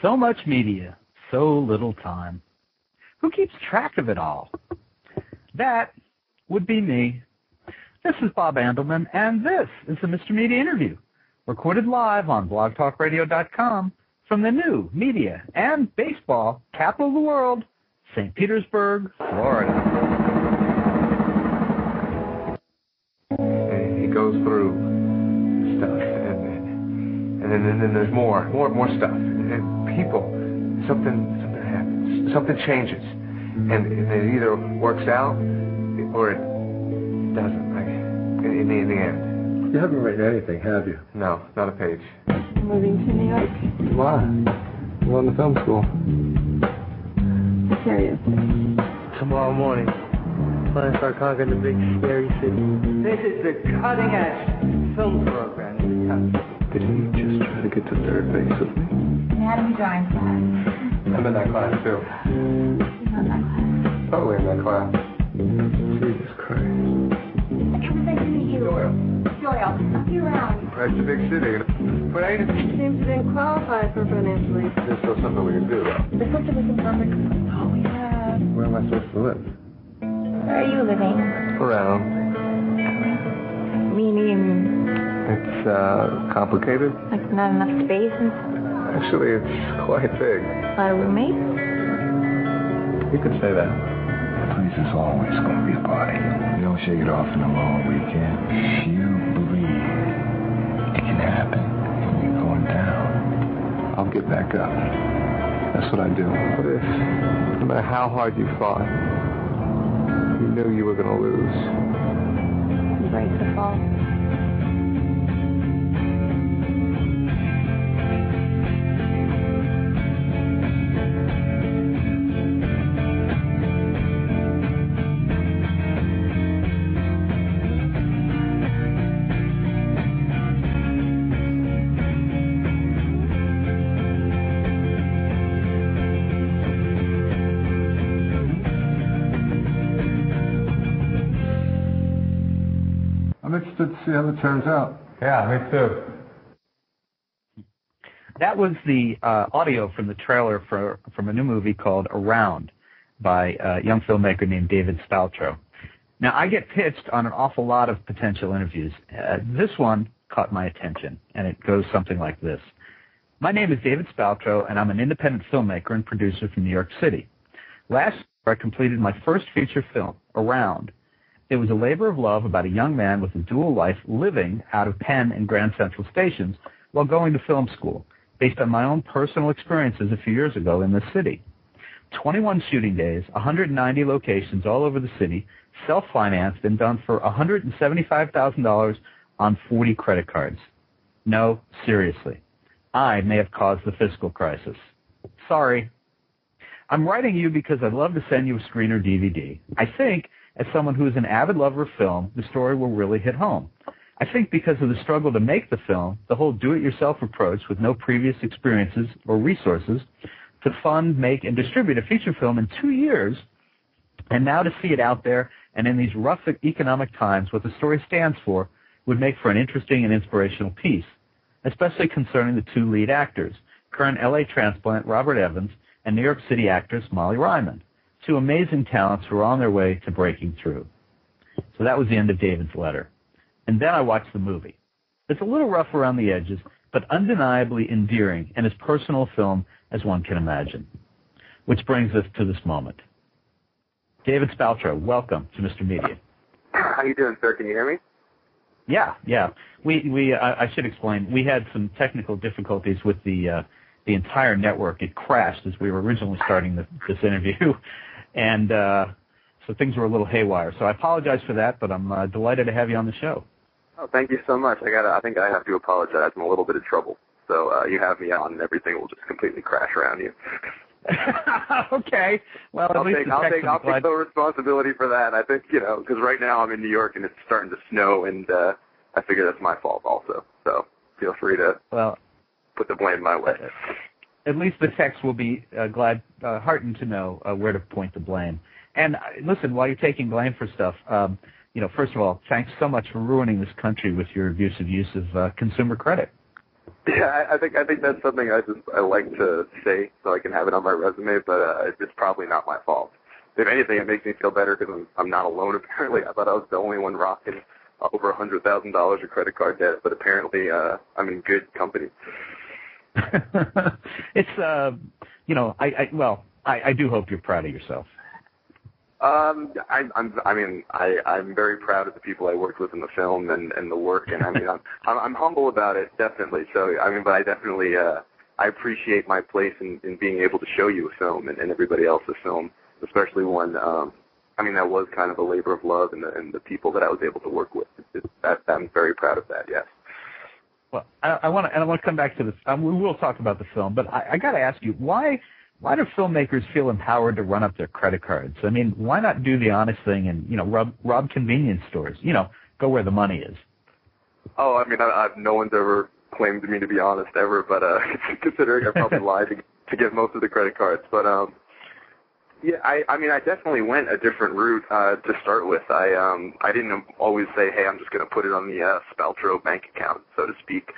So much media, so little time. Who keeps track of it all? That would be me. This is Bob Andelman, and this is the Mr. Media Interview, recorded live on blogtalkradio.com from the new media and baseball capital of the world, St. Petersburg, Florida. And he goes through stuff, and then there's more stuff. And people, something happens, something changes, and it either works out or it doesn't. Like in the end. You haven't written anything, have you? No, not a page. I'm moving to New York. Why? You're going to film school. Seriously. Tomorrow morning, when I start conquering the big, scary city. This is the cutting-edge film program in the country. Did he just try to get to third base with me? Anatomy drawing class. I'm in that class, too. He's not in that class. Totally in that class. Jesus Christ. I come back to see you. Doyle. I'll be around. Right to the big city. But I Seems to didn't qualify for financial aid. there's still something we can do, though. The sister was in perfect. Oh, we have. Where am I supposed to live? Where are you living? Around. Meaning, It's, complicated. like not enough space and Actually, it's quite big. a lot of roommates? You could say that. The place is always going to be a party. You don't shake it off in a long weekend. If you believe it can happen and you're going down, I'll get back up. That's what I do. What if, no matter how hard you fought, you knew you were going to lose? Embrace the fall. I'm interested to see how it turns out. Yeah, me too. That was the audio from the trailer from a new movie called Around by a young filmmaker named David Spaltro. Now, I get pitched on an awful lot of potential interviews. This one caught my attention, and it goes something like this. My name is David Spaltro, and I'm an independent filmmaker and producer from New York City. Last year, I completed my first feature film, Around. It was a labor of love about a young man with a dual life living out of Penn and Grand Central stations while going to film school, based on my own personal experiences a few years ago in this city. 21 shooting days, 190 locations all over the city, self-financed and done for $175,000 on 40 credit cards. No, seriously. I may have caused the fiscal crisis. Sorry. I'm writing you because I'd love to send you a screen or DVD. I think, as someone who is an avid lover of film, the story will really hit home. I think because of the struggle to make the film, the whole do-it-yourself approach with no previous experiences or resources to fund, make, and distribute a feature film in 2 years, and now to see it out there and in these rough economic times, what the story stands for would make for an interesting and inspirational piece, especially concerning the two lead actors, current L.A. transplant Robert Evans and New York City actress Molly Ryman, two amazing talents who are on their way to breaking through. So that was the end of David's letter. And then I watched the movie. It's a little rough around the edges, but undeniably endearing and as personal a film as one can imagine. Which brings us to this moment. David Spaltro, welcome to Mr. Media. How you doing, sir? Can you hear me? Yeah. I should explain. We had some technical difficulties with the entire network. It crashed as we were originally starting this interview, and so things were a little haywire. So I apologize for that, but I'm delighted to have you on the show. Oh, thank you so much. I think I have to apologize. I'm a little bit of trouble. So you have me on, and everything will just completely crash around you. Okay. Well, I'll take the responsibility for that. I think, because right now I'm in New York and it's starting to snow, and I figure that's my fault also. So feel free to put the blame my way. At least the techs will be heartened to know where to point the blame. And listen, while you're taking blame for stuff, first of all, thanks so much for ruining this country with your abusive use of consumer credit. Yeah, I think that's something I like to say so I can have it on my resume, but it's probably not my fault. If anything, it makes me feel better because I'm not alone. Apparently, I thought I was the only one rocking over $100,000 of credit card debt, but apparently I'm in good company. It's I do hope you're proud of yourself. I'm very proud of the people I worked with in the film and the work, and I mean I'm humble about it, definitely. So but I definitely I appreciate my place in being able to show you a film and everybody else a film, especially one that was kind of a labor of love, and the people that I was able to work with. I'm very proud of that. Yes. Well, I want to come back to this. We will talk about the film, but I got to ask you, why do filmmakers feel empowered to run up their credit cards? I mean, why not do the honest thing and rob convenience stores? Go where the money is. Oh, I mean, no one's ever claimed me to be honest ever, but considering I probably lied to get most of the credit cards, but yeah, I definitely went a different route to start with. I didn't always say, hey, I'm just going to put it on the Spaltro bank account, so to speak.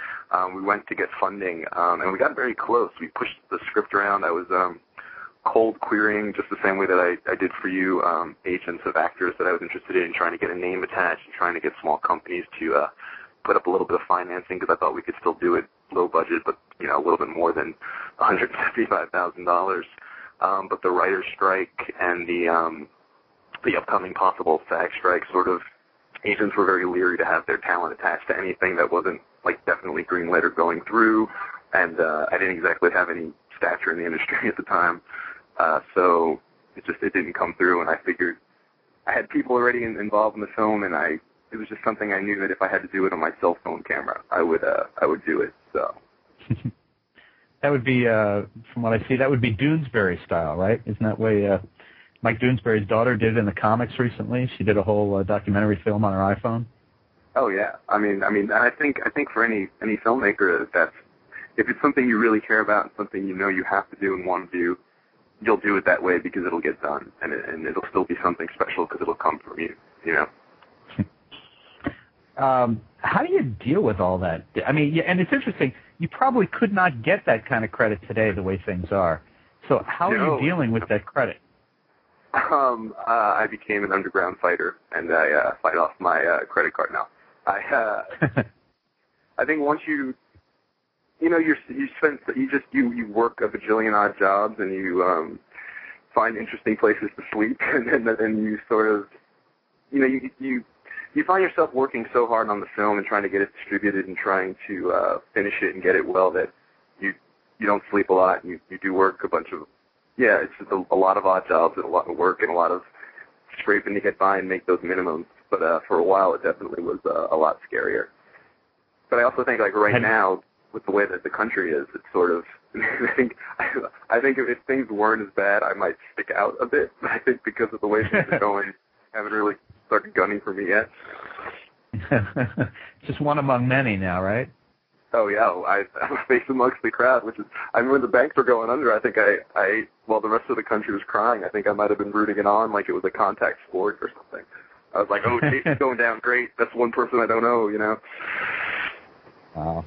We went to get funding, and we got very close. We pushed the script around. I was cold querying just the same way that I did for you, agents of actors that I was interested in, trying to get a name attached and trying to get small companies to put up a little bit of financing because I thought we could still do it low budget, but a little bit more than $175,000. But the writer's strike and the upcoming possible SAG strike, sort of, agents were very leery to have their talent attached to anything that wasn't definitely greenlit or going through, and I didn't exactly have any stature in the industry at the time, so it didn't come through, and I figured I had people already involved in the film, and it was just something I knew that if I had to do it on my cell phone camera, I would do it. So. That would be, from what I see, that would be Doonesbury style, right? Isn't that way Mike Doonesbury's daughter did it in the comics recently? She did a whole documentary film on her iPhone. Oh yeah, I mean, I think for any filmmaker, that's if it's something you really care about and something you have to do and want to do, you'll do it that way because it'll get done, and it'll still be something special because it'll come from you, How do you deal with all that? I mean, yeah, and it's interesting. You probably could not get that kind of credit today the way things are. So how are you dealing with that credit? I became an underground fighter, and I fight off my credit card now. I think once you work a bajillion odd jobs, and you find interesting places to sleep, and you sort of, you find yourself working so hard on the film and trying to get it distributed and trying to finish it and get it well that you don't sleep a lot, and you do work a bunch of, it's just a lot of odd jobs and a lot of work and a lot of scraping to get by and make those minimums. But for a while, it definitely was a lot scarier. But I also think right now, with the way that the country is, it's sort of, I think if things weren't as bad, I might stick out a bit. But I think because of the way things are going, I haven't really started gunning for me yet. Just one among many now, right? Oh yeah, I'm a face amongst the crowd, which is, when the banks were going under, I think while the rest of the country was crying, I think I might have been rooting it on like it was a contact sport or something. I was like, oh, Jason's going down, great. That's one person I don't know, Wow.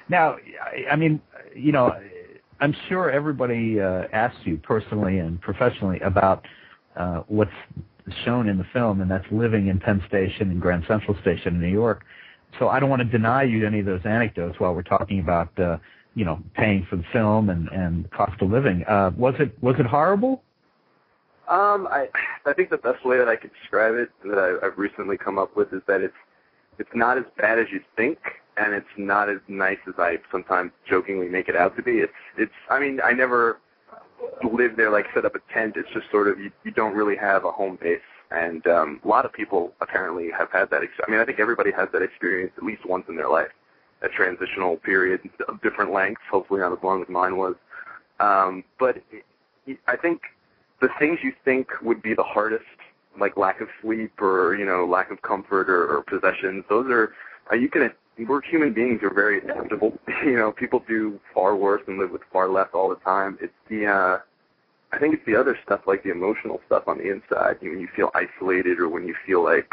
Now, I mean, I'm sure everybody asks you personally and professionally about what's shown in the film, and that's living in Penn Station and Grand Central Station in New York. So I don't want to deny you any of those anecdotes while we're talking about, paying for the film and cost of living. Was it horrible? I think the best way that I could describe it that I've recently come up with is that it's not as bad as you think, and it's not as nice as I sometimes jokingly make it out to be. I never lived there, set up a tent. It's just sort of, you don't really have a home base. And a lot of people apparently have had that. I think everybody has that experience at least once in their life, a transitional period of different lengths, hopefully not as long as mine was. But I think the things you think would be the hardest, like lack of sleep or, lack of comfort or possessions, those are, we're human beings, are very adaptable. People do far worse and live with far less all the time. It's I think it's the other stuff, like the emotional stuff on the inside, when you feel isolated or when you feel like,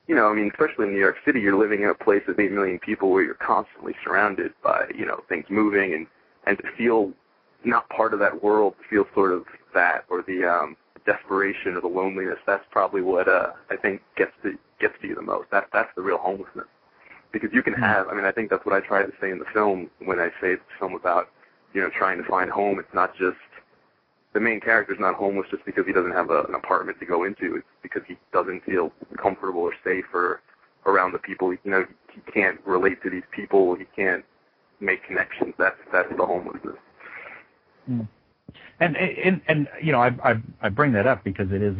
you know, I mean, especially in New York City, you're living in a place of 8 million people where you're constantly surrounded by, you know, things moving, and to feel not part of that world, to feel sort of that, or the desperation or the loneliness, that's probably what I think gets to you the most. That's the real homelessness. Because you can have, I mean, I think that's what I try to say in the film when I say it's a film about, you know, trying to find home. It's not just, the main character's not homeless just because he doesn't have an apartment to go into. It's because he doesn't feel comfortable or safe or around the people. You know, he can't relate to these people. He can't make connections. That's the homelessness. Mm. And you know, I bring that up because it's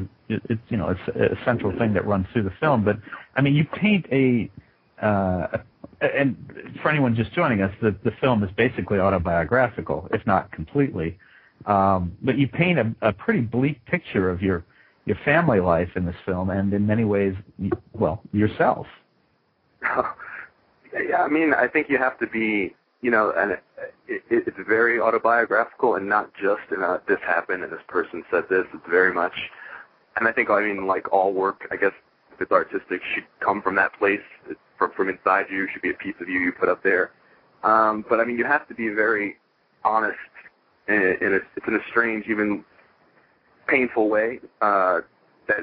you know, it's a central thing that runs through the film. But I mean, you paint and for anyone just joining us, the film is basically autobiographical, if not completely. But you paint a pretty bleak picture of your family life in this film, and in many ways, well, yourself. Yeah, I mean, I think you have to be, you know, and it's very autobiographical, and not just in a, this happened and this person said this. It's very much, and I think, I mean, like all work, I guess, if it's artistic, should come from that place, from inside you, should be a piece of you put up there. But I mean, you have to be very honest, it's in a strange, even painful way that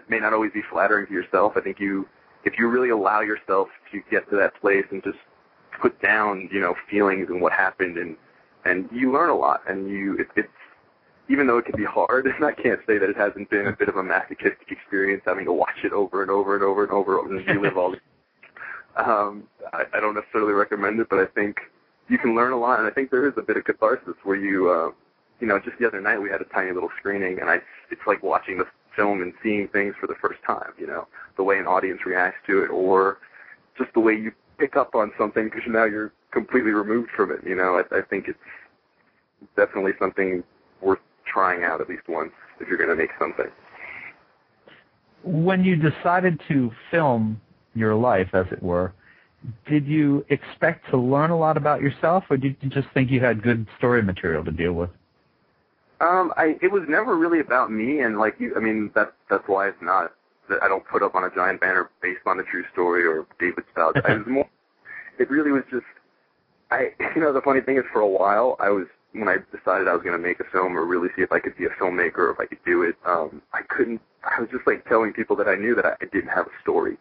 may not always be flattering to yourself. I think if you really allow yourself to get to that place and just put down, you know, feelings and what happened, and you learn a lot, and it's even though it can be hard, and I can't say that it hasn't been a bit of a masochistic experience having to watch it over and over and over and over and relive all this. I don't necessarily recommend it, but I think you can learn a lot, and I think there is a bit of catharsis where you know, just the other night we had a tiny little screening, and it's like watching the film and seeing things for the first time, you know, the way an audience reacts to it, or just the way you pick up on something because now you're completely removed from it, you know. I think it's definitely something worth trying out at least once if you're going to make something. When you decided to film your life, as it were, did you expect to learn a lot about yourself, or did you just think you had good story material to deal with? It was never really about me, and like I mean, that's why it's not. I don't put up on a giant banner based on a true story or David Spaltro. It really was just, you know, the funny thing is, for a while, when I decided I was going to make a film or really see if I could be a filmmaker or if I could do it, I was just like telling people that I knew that I didn't have a story.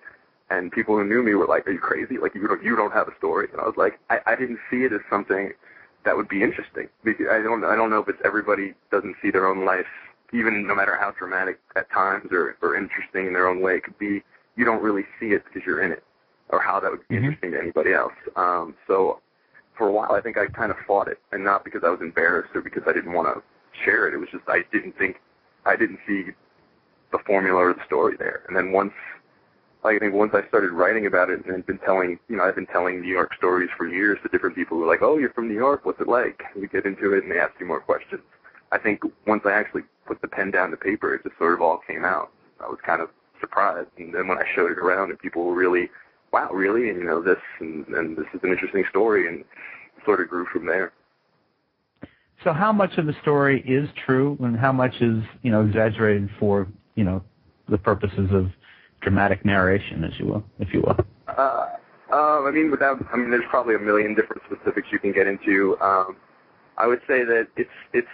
And people who knew me were like, "Are you crazy? Like, you don't have a story?" And I was like, I didn't see it as something that would be interesting. Because I don't know if it's everybody doesn't see their own life, even no matter how dramatic at times or interesting in their own way it could be. You don't really see it because you're in it, or how that would be interesting to anybody else. So for a while, I think I kind of fought it, and not because I was embarrassed or because I didn't want to share it. It was just I didn't see the formula or the story there. And then once I started writing about it and been telling, you know, I've been telling New York stories for years to different people who are like, "Oh, you're from New York, what's it like?" And we get into it and they ask you more questions. I think once I actually put the pen down to paper, it just sort of all came out. I was kind of surprised. And then when I showed it around and people were really, "Wow, really?" And, you know, this and this is an interesting story, and sort of grew from there. So how much of the story is true and how much is, you know, exaggerated for, you know, the purposes of dramatic narration, if you will? I mean, there's probably a million different specifics you can get into. I would say that it's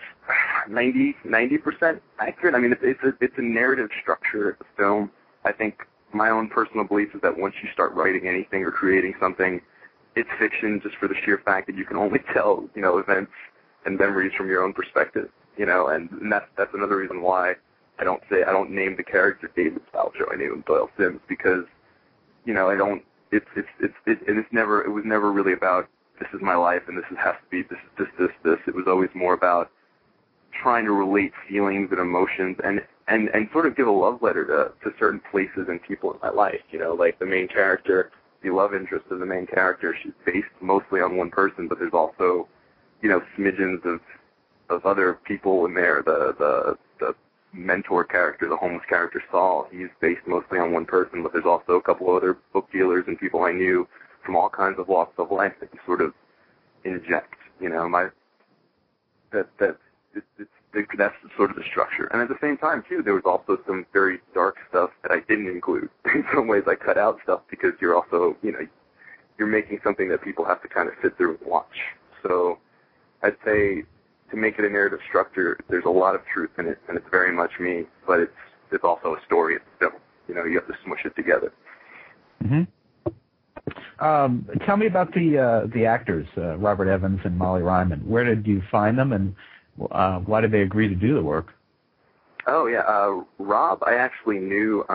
90% accurate. I mean, it's a narrative structure of the film. I think my own personal belief is that once you start writing anything or creating something, it's fiction just for the sheer fact that you can only tell, you know, events and memories from your own perspective, you know, and that's another reason why I don't name the character David Spaltro. I name him Doyle Sims because, you know, it was never really about this is my life and this has to be this. It was always more about trying to relate feelings and emotions and sort of give a love letter to certain places and people in my life. You know, like the main character, the love interest of the main character, she's based mostly on one person, but there's also, you know, smidgens of other people in there. The mentor character, the homeless character Saul, he's based mostly on one person, but there's also a couple other book dealers and people I knew from all kinds of walks of life that you sort of inject, you know. that's sort of the structure. And at the same time, too, there was also some very dark stuff that I didn't include. In some ways, I cut out stuff because you're also, you're making something that people have to kind of sit through and watch. So I'd say to make it a narrative structure, there's a lot of truth in it, and it's very much me, but it's also a story. It's film. You have to smush it together. Mm-hmm. Tell me about the actors, Robert Evans and Molly Ryman. Where did you find them, and why did they agree to do the work? Oh, yeah. Rob, I actually knew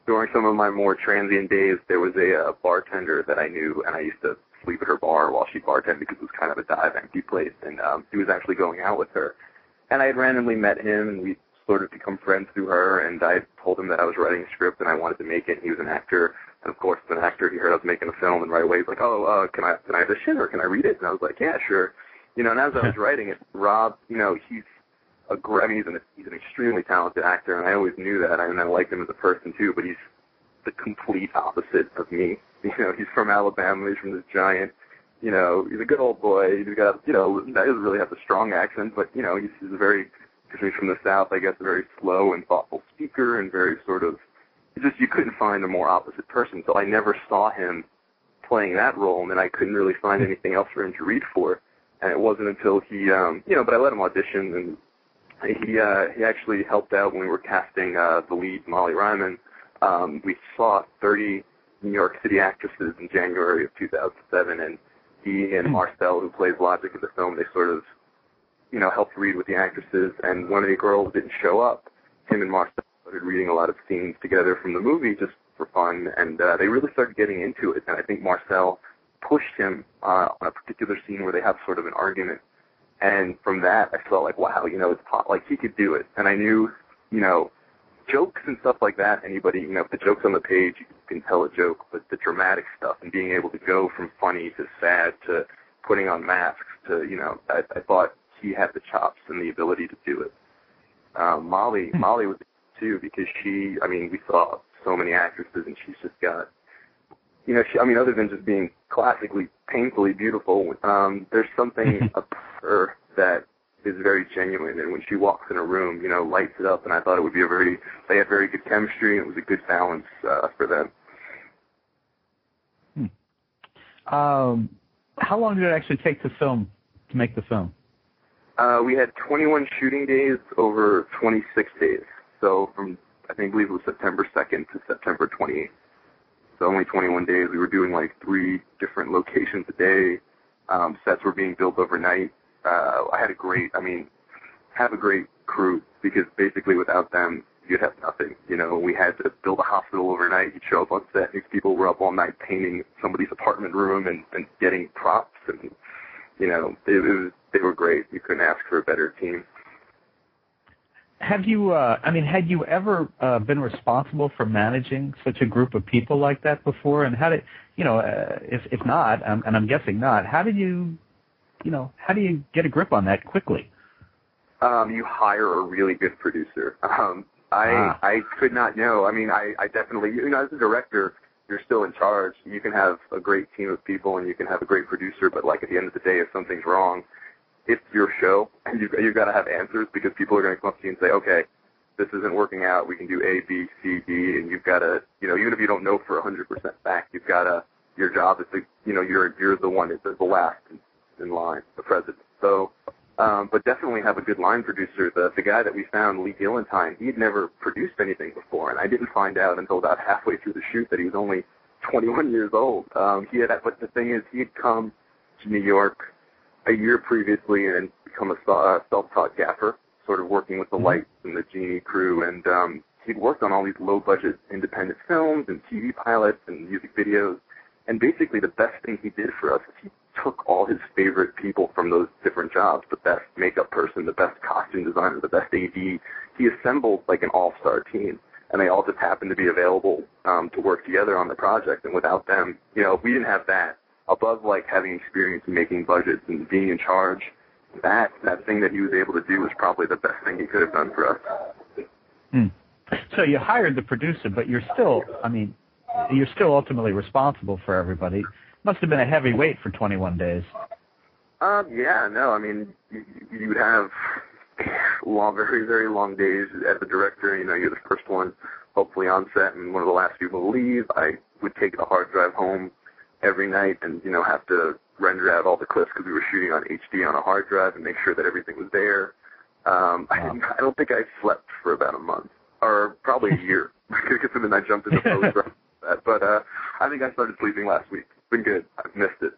during some of my more transient days. There was a bartender that I knew, and I used to sleep at her bar while she bartended because it was kind of a dive empty place, and he was actually going out with her. And I had randomly met him, and we sort of become friends through her, and I told him that I was writing a script and I wanted to make it. He was an actor, and of course, as an actor, he heard I was making a film, and right away he's like, can I audition, or can I read it? And I was like, yeah, sure. And as I was writing it, Rob, he's he's an extremely talented actor, and I always knew that, and I liked him as a person too, but he's the complete opposite of me. He's from Alabama, he's from this giant, he's a good old boy, he's got, he doesn't really have a strong accent, but, he's a very, because he's from the South, I guess, a very slow and thoughtful speaker, and very sort of, you couldn't find a more opposite person, so I never saw him playing that role, and then I couldn't really find anything else for him to read for, and it wasn't until he, but I let him audition, and he actually helped out when we were casting the lead, Molly Ryman. We saw 30 New York City actresses in January of 2007, and he and Marcel, who plays Logic in the film, they sort of, helped read with the actresses, and one of the girls didn't show up. Him and Marcel started reading a lot of scenes together from the movie just for fun, and they really started getting into it, and I think Marcel pushed him on a particular scene where they have sort of an argument, and from that, I felt like, wow, it's like he could do it, and I knew, jokes and stuff like that, anybody, if the joke's on the page, you can tell a joke, but the dramatic stuff and being able to go from funny to sad to putting on masks to, I thought he had the chops and the ability to do it. Molly was too, because we saw so many actresses, and she's just got, other than just being classically, painfully beautiful, there's something about her that is very genuine, and when she walks in a room, lights it up, and I thought it would be they had very good chemistry, and it was a good balance for them. How long did it actually take to make the film? We had 21 shooting days over 26 days, so from, I believe it was September 2nd to September 28th. So only 21 days. We were doing like 3 different locations a day. Sets were being built overnight. I had have a great crew, because basically without them, you'd have nothing. We had to build a hospital overnight. You'd show up on set, these people were up all night painting somebody's apartment room and getting props, and, they were great. You couldn't ask for a better team. Have you, had you ever been responsible for managing such a group of people like that before? And how did, if not, and I'm guessing not, how do you get a grip on that quickly? You hire a really good producer. I could not know. I definitely, as a director, you're still in charge. You can have a great team of people and you can have a great producer, but like at the end of the day, if something's wrong, it's your show, and you've got to have answers, because people are going to come up to you and say, okay, this isn't working out, we can do A, B, C, D, and you've got to, even if you don't know for 100% back, you've got to, your job is to, you're the one, it's the last in line, the president. So, but definitely have a good line producer. The guy that we found, Lee Gillentine, he'd never produced anything before, and I didn't find out until about halfway through the shoot that he was only 21 years old. But the thing is, he had come to New York a year previously and become a self-taught gaffer, sort of working with the lights and the Genie crew, and he'd worked on all these low-budget independent films and TV pilots and music videos, and basically the best thing he did for us is he took all his favorite people from those different jobs, the best makeup person, the best costume designer, the best AD. He assembled like an all-star team, and they all just happened to be available to work together on the project, and without them, if we didn't have that, above like having experience in making budgets and being in charge, that thing that he was able to do was probably the best thing he could have done for us. So you hired the producer, but you're still ultimately responsible for everybody. Must have been a heavy weight for 21 days. Yeah, no, you would have long, very, very long days as a director. You know, you're the first one, hopefully on set, and one of the last people to leave. I would take the hard drive home every night and, you know, have to render out all the clips because we were shooting on HD on a hard drive and make sure that everything was there. I don't think I slept for about a month, or probably a year, because then I jumped into post right after that. But I think I started sleeping last week. It's been good. I've missed it.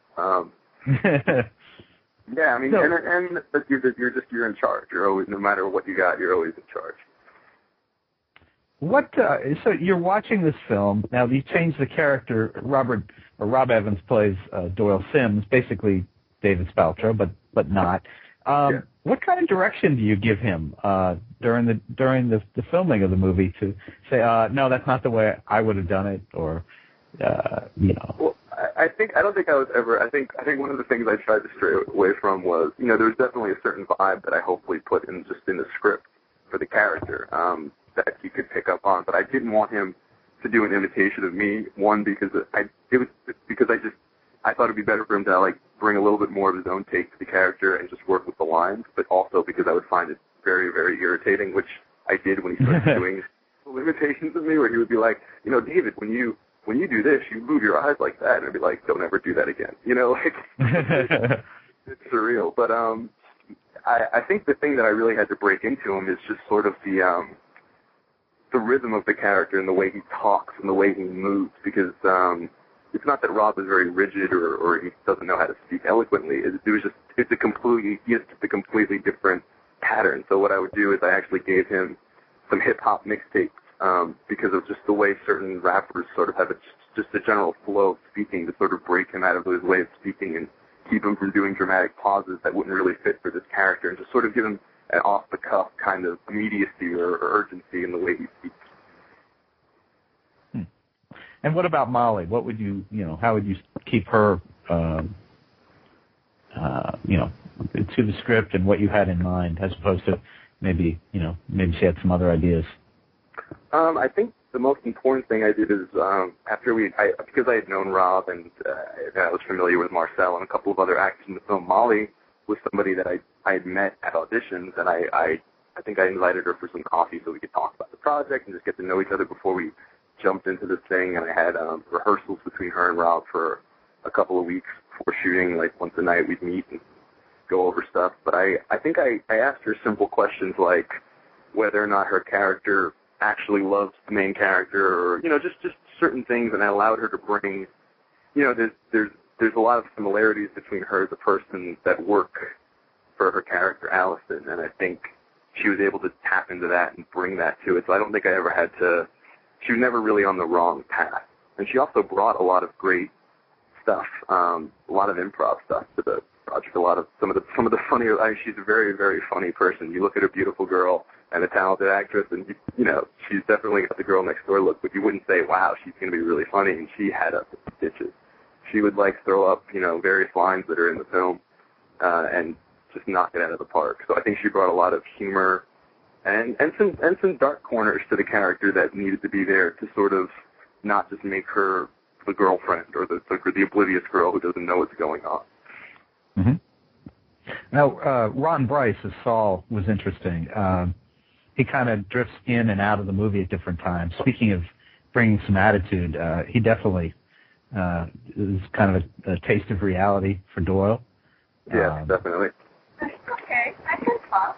Yeah, I mean, and you're in charge. You're always, no matter what you got, you're always in charge. What? So you're watching this film now. You changed the character. Rob Evans plays Doyle Sims, basically David Spaltro, but not. Yeah. What kind of direction do you give him during the filming of the movie to say, no, that's not the way I would have done it, or you know? Well, I don't think I was ever. I think one of the things I tried to stray away from was, you know, there's definitely a certain vibe that I hopefully put in just in the script for the character that you could pick up on, but I didn't want him to do an imitation of me. One, because I thought it'd be better for him to like bring a little bit more of his own take to the character and just work with the lines, but also because I would find it very, very irritating, which I did when he started doing imitations of me, where he would be like, you know, David, when you do this, you move your eyes like that, and I'd be like, don't ever do that again. You know, like it's surreal. But I think the thing that I really had to break into him is just sort of the rhythm of the character and the way he talks and the way he moves, because it's not that Rob is very rigid or he doesn't know how to speak eloquently. It's a completely different pattern. So what I would do is I actually gave him some hip-hop mixtapes because of just the way certain rappers sort of have just a general flow of speaking to sort of break him out of his way of speaking and keep him from doing dramatic pauses that wouldn't really fit for this character, and just sort of give him an off-the-cuff kind of immediacy or urgency in the way he speaks. And what about Molly? What would how would you keep her, to the script and what you had in mind, as opposed to maybe she had some other ideas? I think the most important thing I did is because I had known Rob and I was familiar with Marcel and a couple of other actors in the film, Molly was somebody that I had met at auditions, and I think I invited her for some coffee so we could talk about the project and just get to know each other before we jumped into this thing. And I had rehearsals between her and Rob for a couple of weeks before shooting. Like once a night we'd meet and go over stuff. But I think I asked her simple questions like whether or not her character actually loves the main character, or just certain things, and I allowed her to bring, there's a lot of similarities between her as a person that work for her character Allison, and I think she was able to tap into that and bring that to it. So I don't think I ever had to. She was never really on the wrong path, and she also brought a lot of great stuff, a lot of improv stuff to the project. Some of the funnier. She's a very, very funny person. You look at a beautiful girl and a talented actress, and she's definitely got the girl next door look, but you wouldn't say, wow, she's going to be really funny. And she had up the stitches. She would throw up various lines that are in the film and just knock it out of the park. So I think she brought a lot of humor and some dark corners to the character that needed to be there to sort of not just make her the girlfriend or the oblivious girl who doesn't know what's going on. Mm-hmm. Now, Ron Bryce as Saul was interesting. He kind of drifts in and out of the movie at different times. Speaking of bringing some attitude, he definitely is kind of a taste of reality for Doyle. Yeah, definitely. Okay, I can talk.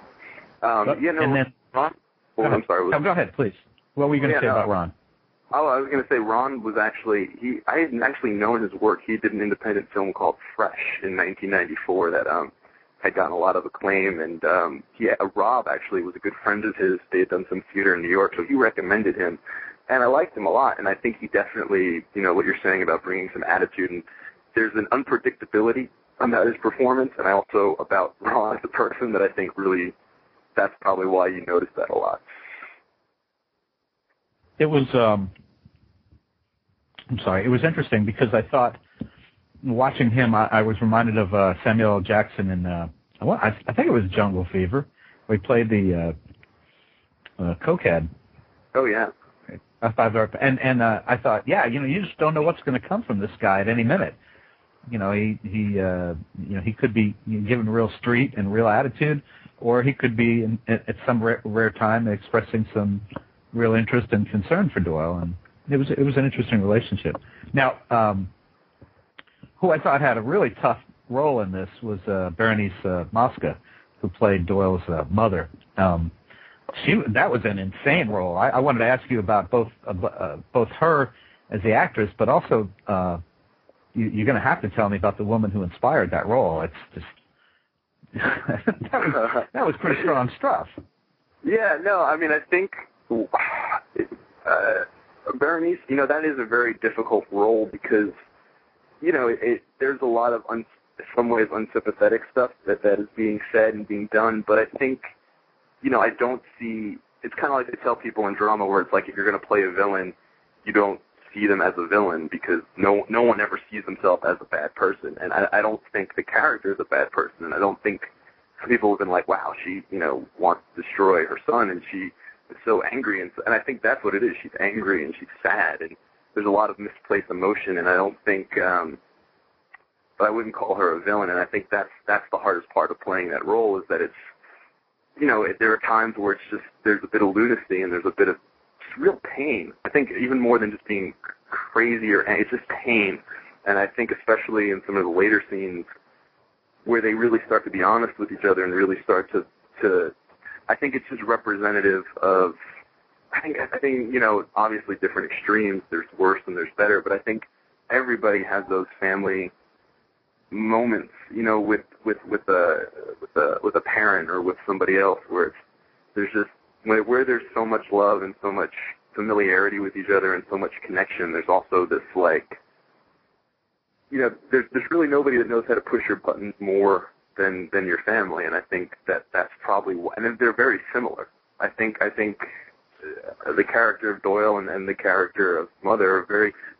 And then Ron. Well, I'm sorry. Go ahead, please. What were you going to say about Ron? Oh, I was going to say Ron was actually I hadn't actually known his work. He did an independent film called Fresh in 1994 that had gotten a lot of acclaim, and Rob actually was a good friend of his. They had done some theater in New York, so he recommended him, and I liked him a lot. And I think he definitely, what you're saying about bringing some attitude, and there's an unpredictability about his performance, and also about Ron as a person that I think really, that's probably why you noticed that a lot. It was, it was interesting because I thought, watching him, I was reminded of Samuel L. Jackson in, I think it was Jungle Fever, where he played the cokehead. Oh, yeah. And I thought, you just don't know what's going to come from this guy at any minute. He could be given real street and real attitude, or he could be at some rare time expressing some real interest and concern for Doyle, and it was an interesting relationship. Now, who I thought had a really tough role in this was Berenice Mosca, who played Doyle's mother. That was an insane role. I wanted to ask you about both her as the actress, but also you're going to have to tell me about the woman who inspired that role. It's just that was pretty strong stuff. Yeah, no, I mean, I think Berenice, that is a very difficult role because, there's a lot of, in some ways, unsympathetic stuff that is being said and being done, but I think, I don't see, it's kind of like they tell people in drama where it's like if you're going to play a villain, you don't see them as a villain because no one ever sees themselves as a bad person, and I don't think the character is a bad person, and I don't think some people have been like, wow, she, wants to destroy her son, and she is so angry, and I think that's what it is. She's angry and she's sad, and there's a lot of misplaced emotion, and I don't think, but I wouldn't call her a villain, and I think that's the hardest part of playing that role is that it's, there are times where it's just, there's a bit of lunacy and there's a bit of just real pain. I think even more than just being crazy it's just pain, and I think especially in some of the later scenes where they really start to be honest with each other and really start to I think it's just representative of, I think obviously different extremes, there's worse and there's better, but I think everybody has those family moments, with a parent or with somebody else where there's just, where there's so much love and so much familiarity with each other and so much connection, there's also this there's really nobody that knows how to push your buttons more than your family, and I think that's probably why, and they're very similar. I think the character of Doyle and the character of Mother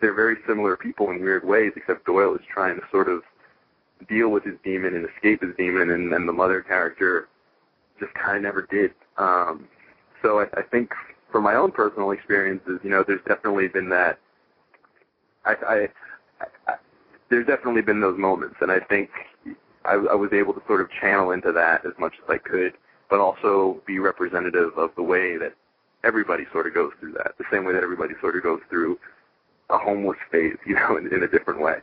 they're very similar people in weird ways, except Doyle is trying to sort of deal with his demon and escape his demon, and the Mother character just kind of never did. So I think from my own personal experiences, there's definitely been that. There's definitely been those moments, and I think I was able to sort of channel into that as much as I could, but also be representative of the way that everybody sort of goes through that, the same way that everybody sort of goes through a homeless phase, in a different way.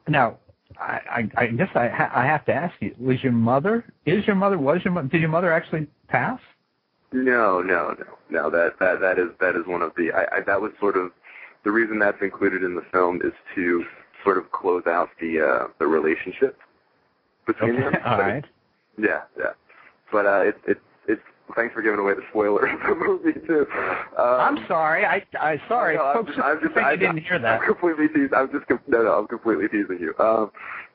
Now, I guess I have to ask you: did your mother actually pass? No. That is one of the. That was sort of the reason that's included in the film is to sort of close out the relationship between them. All right. Yeah. But it's. Thanks for giving away the spoiler of the movie too. I'm sorry. Sorry, no, folks. I didn't hear that. I'm completely teasing. I'm completely teasing you.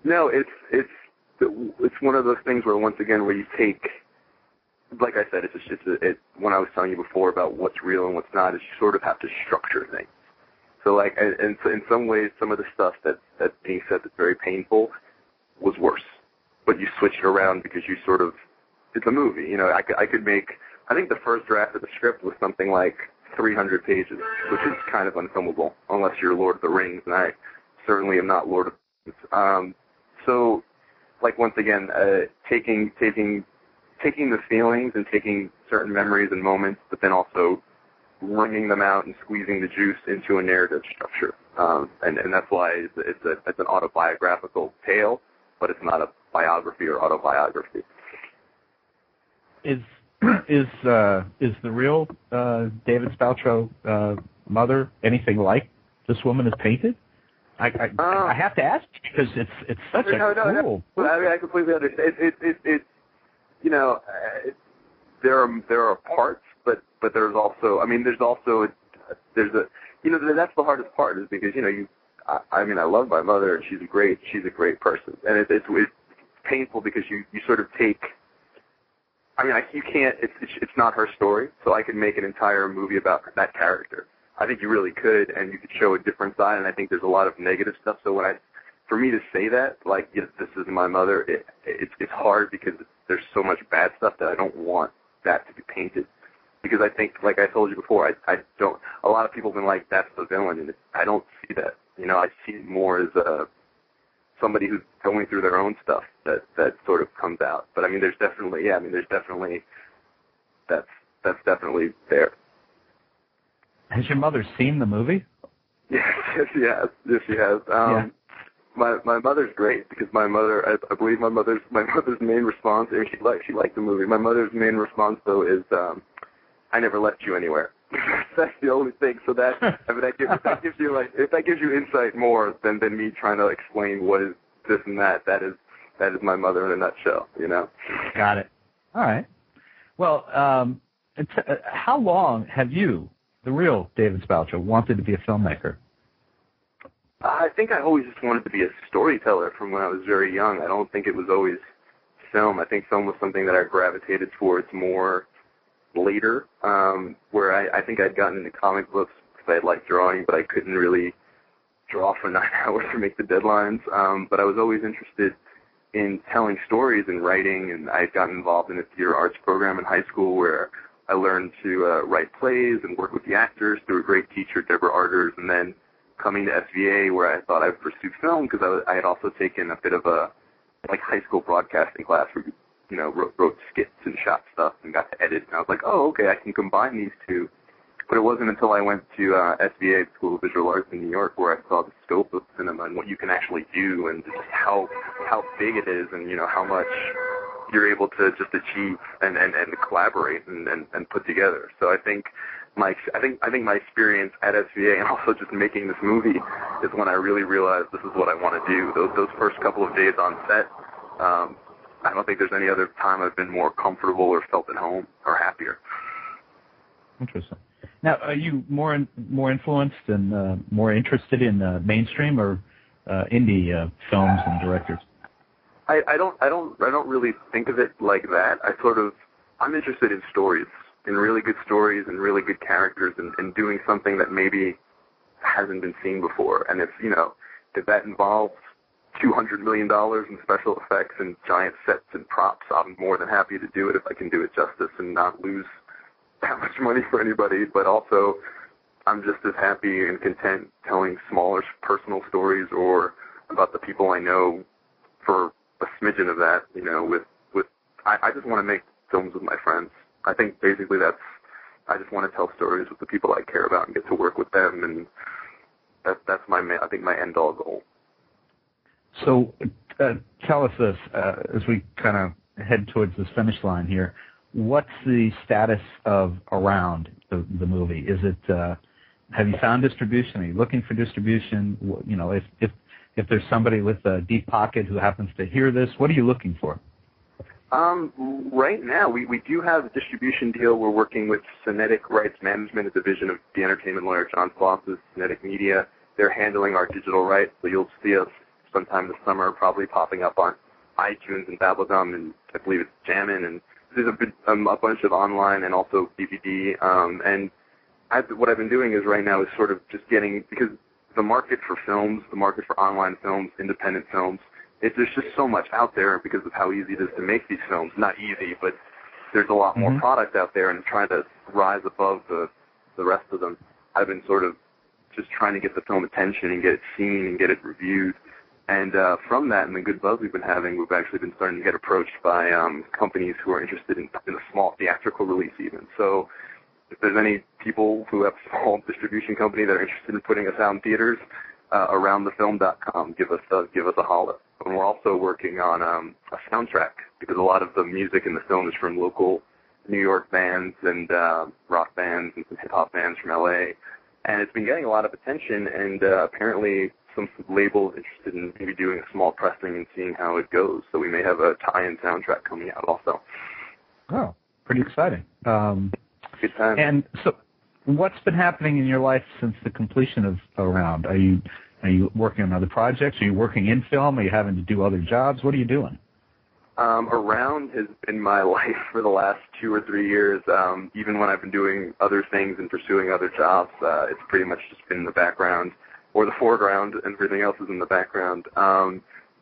No, it's one of those things where once again where you take, like I said, it's when I was telling you before about what's real and what's not, is you sort of have to structure things. So and so in some ways, some of the stuff that's being said that's very painful was worse, but you switch it around because you sort of. It's a movie, I could make, I think the first draft of the script was something like 300 pages, which is kind of unfilmable, unless you're Lord of the Rings, and I certainly am not Lord of the Rings. So, once again, taking the feelings and taking certain memories and moments, but then also wringing them out and squeezing the juice into a narrative structure. And that's why it's an autobiographical tale, but it's not a biography or autobiography. Is the real David Spaltro mother anything like this woman is painted? I have to ask because it's such a cool. No. I mean, I completely understand. There are parts, but there's also. I mean, that's the hardest part is because I love my mother and she's a great person, and it's painful because you sort of take. I mean, you can't. It's not her story, so I could make an entire movie about that character. I think you really could, and you could show a different side. And I think there's a lot of negative stuff. So for me to say that, yes, this is my mother, it's hard because there's so much bad stuff that I don't want that to be painted. Because I think, like I told you before, I don't. A lot of people have been like, that's the villain, and I don't see that. I see it more as somebody who's going through their own stuff that sort of comes out. But I mean, that's definitely there. Has your mother seen the movie? Yes, she has. Yeah. My mother's great because my mother, I believe my mother's main response, and she liked the movie. My mother's main response though is, I never left you anywhere. That's the only thing. So that, I mean, that gives you insight more than me trying to explain what is this and that. That is my mother in a nutshell. You know. Got it. All right. Well, how long have you, the real David Spaltro, wanted to be a filmmaker? I think I always just wanted to be a storyteller from when I was very young. I don't think it was always film. I think film was something that I gravitated towards more later, where I think I'd gotten into comic books because I liked drawing, but I couldn't really draw for 9 hours to make the deadlines. But I was always interested in telling stories and writing, and I had gotten involved in a theater arts program in high school where I learned to write plays and work with the actors through a great teacher, Deborah Arders, and then coming to SVA where I thought I would pursue film because I had also taken a bit of a high school broadcasting class where wrote skits and shot stuff and got to edit, and I was like, oh, okay, I can combine these two. But it wasn't until I went to SVA, the School of Visual Arts in New York, where I saw the scope of cinema and what you can actually do and just how big it is and how much you're able to just achieve and collaborate and put together. So I think my experience at SVA and also just making this movie is when I really realized this is what I want to do. Those first couple of days on set, I don't think there's any other time I've been more comfortable or felt at home or happier. Interesting. Now, are you more influenced and more interested in mainstream or indie films and directors? I don't really think of it like that. I'm interested in stories, in really good stories and really good characters, and doing something that maybe hasn't been seen before. And if that involves $200 million in special effects and giant sets and props, I'm more than happy to do it if I can do it justice and not lose that much money for anybody. But also, I'm just as happy and content telling smaller personal stories or about the people I know for a smidgen of that. I just want to make films with my friends. I think basically I just want to tell stories with the people I care about and get to work with them, and that's my end all goal. So tell us this, as we kind of head towards this finish line here, what's the status of Around, the movie? Is it, have you found distribution? Are you looking for distribution? If there's somebody with a deep pocket who happens to hear this, what are you looking for? Right now, we do have a distribution deal. We're working with Cinetic Rights Management, a division of the entertainment lawyer John Floss's Cinetic Media. They're handling our digital rights, so you'll see us sometime this summer, probably popping up on iTunes and Babblegum, and I believe it's Jammin', and there's a bunch of online and also DVD. What I've been doing is right now is sort of just getting, because the market for films, the market for online films, independent films, there's just so much out there because of how easy it is to make these films. Not easy, but there's a lot more product out there, and trying to rise above the rest of them. I've been sort of just trying to get the film attention and get it seen and get it reviewed. And from that and the good buzz we've been having, we've actually been starting to get approached by companies who are interested in a small theatrical release even. So if there's any people who have a small distribution company that are interested in putting us out in theaters, aroundthefilm.com, give us a holler. And we're also working on a soundtrack, because a lot of the music in the film is from local New York bands and rock bands and some hip-hop bands from L.A., and it's been getting a lot of attention, and apparently some labels interested in maybe doing a small pressing and seeing how it goes. So we may have a tie-in soundtrack coming out also. Oh, pretty exciting. Good time. And so what's been happening in your life since the completion of Around? Are you working on other projects? Are you working in film? Are you having to do other jobs? What are you doing? Around has been my life for the last 2 or 3 years. Even when I've been doing other things and pursuing other jobs, it's pretty much just been in the background or the foreground, and everything else is in the background.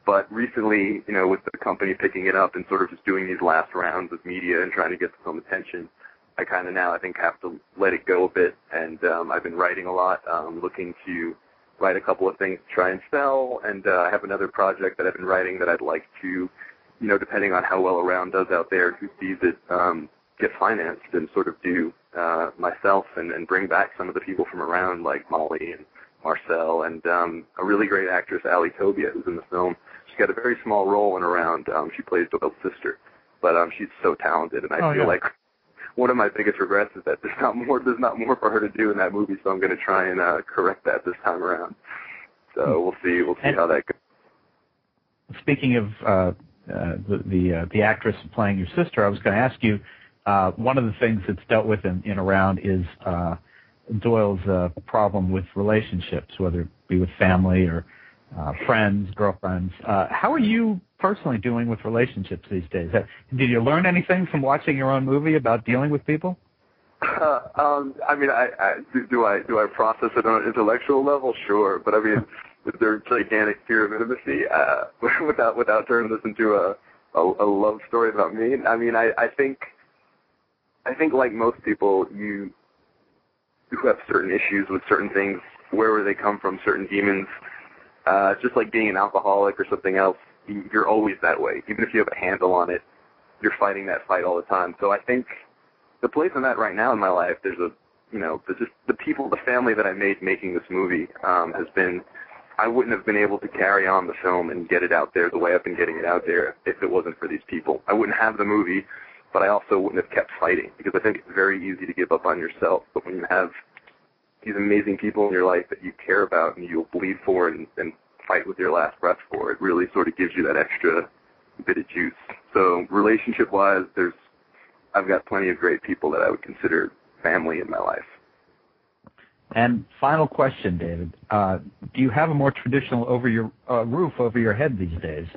But recently, with the company picking it up and sort of just doing these last rounds of media and trying to get some attention, I kind of now, I think, have to let it go a bit. And I've been writing a lot, looking to write a couple of things to try and sell, and I have another project that I've been writing that I'd like to, depending on how well Around does out there, who sees it, get financed and sort of do myself and bring back some of the people from Around, like Molly and Marcel, and a really great actress, Ali Tobia, who's in the film. She's got a very small role in Around. She plays Doyle's sister, but she's so talented, and I feel like one of my biggest regrets is that there's not more for her to do in that movie, so I'm going to try and correct that this time around. So we'll see how that goes. Speaking of the actress playing your sister, I was going to ask you, one of the things that's dealt with in Around is Doyle's problem with relationships, whether it be with family or friends, girlfriends. How are you personally doing with relationships these days? Did you learn anything from watching your own movie about dealing with people? I mean, do I process it on an intellectual level? Sure, but I mean, is there gigantic fear of intimacy without turning this into a love story about me? I mean, I think like most people, you who have certain issues with certain things, wherever they come from, certain demons. Just like being an alcoholic or something else, you're always that way. Even if you have a handle on it, you're fighting that fight all the time. So I think the place I'm at right now in my life, there's just the people, the family that I made making this movie has been, I wouldn't have been able to carry on the film and get it out there the way I've been getting it out there if it wasn't for these people. I wouldn't have the movie, but I also wouldn't have kept fighting, because I think it's very easy to give up on yourself. But when you have these amazing people in your life that you care about and you'll bleed for and fight with your last breath for, it really sort of gives you that extra bit of juice. So relationship-wise, I've got plenty of great people that I would consider family in my life. And final question, David. Do you have a more traditional roof over your head these days?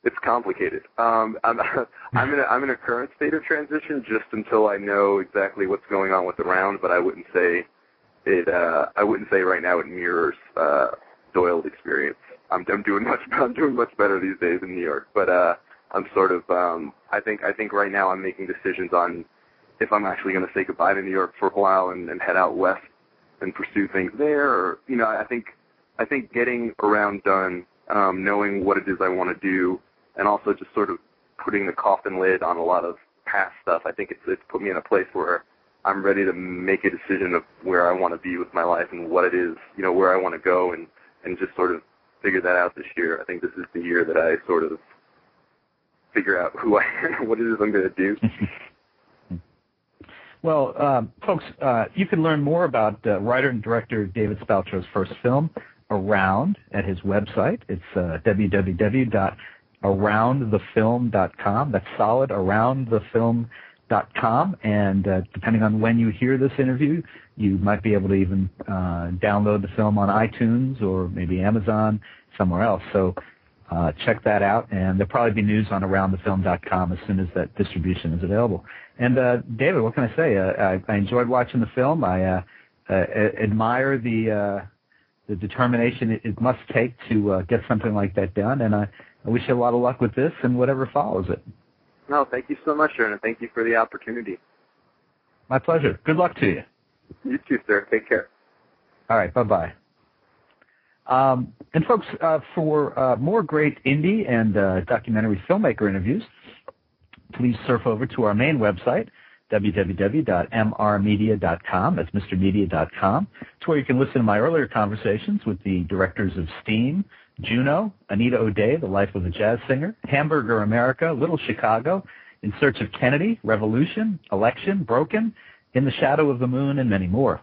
It's complicated. I'm in a current state of transition just until I know exactly what's going on with Around, but I wouldn't say right now it mirrors Doyle's experience. I'm doing much better these days in New York, but I'm sort of I think right now I'm making decisions on if I'm actually going to say goodbye to New York for a while and head out west and pursue things there, or I think getting Around done, knowing what it is I want to do, and also just sort of putting the coffin lid on a lot of past stuff. I think it's put me in a place where I'm ready to make a decision of where I want to be with my life and what it is, where I want to go, and just sort of figure that out this year. I think this is the year that I sort of figure out who I am, what it is I'm going to do. Well, folks, you can learn more about writer and director David Spaltro's first film, Around, at his website. It's www.aroundthefilm.com. That's solid, aroundthefilm.com. And depending on when you hear this interview, you might be able to even download the film on iTunes or maybe Amazon, somewhere else. So check that out, and there'll probably be news on aroundthefilm.com as soon as that distribution is available. And David, what can I say? I enjoyed watching the film. I admire the determination it must take to get something like that done, and I wish you a lot of luck with this and whatever follows it. No, thank you so much, Aaron, and thank you for the opportunity. My pleasure. Good luck to you. You too, sir. Take care. All right, bye-bye. And folks, for more great indie and documentary filmmaker interviews, please surf over to our main website, www.mrmedia.com. That's mrmedia.com. It's where you can listen to my earlier conversations with the directors of Steam, Juno, Anita O'Day, The Life of a Jazz Singer, Hamburger America, Little Chicago, In Search of Kennedy, Revolution, Election, Broken, In the Shadow of the Moon, and many more.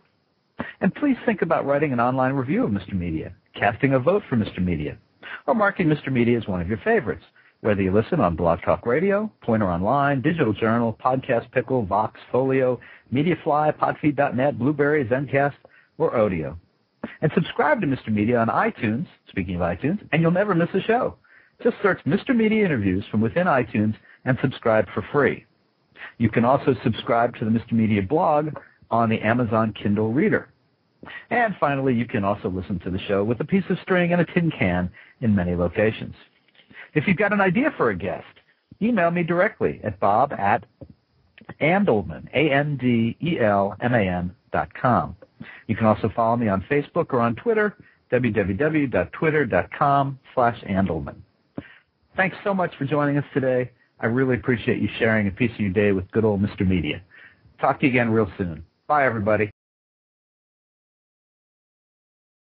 And please think about writing an online review of Mr. Media, casting a vote for Mr. Media, or marking Mr. Media as one of your favorites, whether you listen on Blog Talk Radio, Pointer Online, Digital Journal, Podcast Pickle, Vox, Folio, Mediafly, Podfeed.net, Blueberry, Zencast, or Odeo. And subscribe to Mr. Media on iTunes, speaking of iTunes, and you'll never miss a show. Just search Mr. Media Interviews from within iTunes and subscribe for free. You can also subscribe to the Mr. Media blog on the Amazon Kindle Reader. And finally, you can also listen to the show with a piece of string and a tin can in many locations. If you've got an idea for a guest, email me directly at bob@andelman, ANDELMAN.com. You can also follow me on Facebook or on Twitter, www.twitter.com/Andelman. Thanks so much for joining us today. I really appreciate you sharing a piece of your day with good old Mr. Media. Talk to you again real soon. Bye, everybody.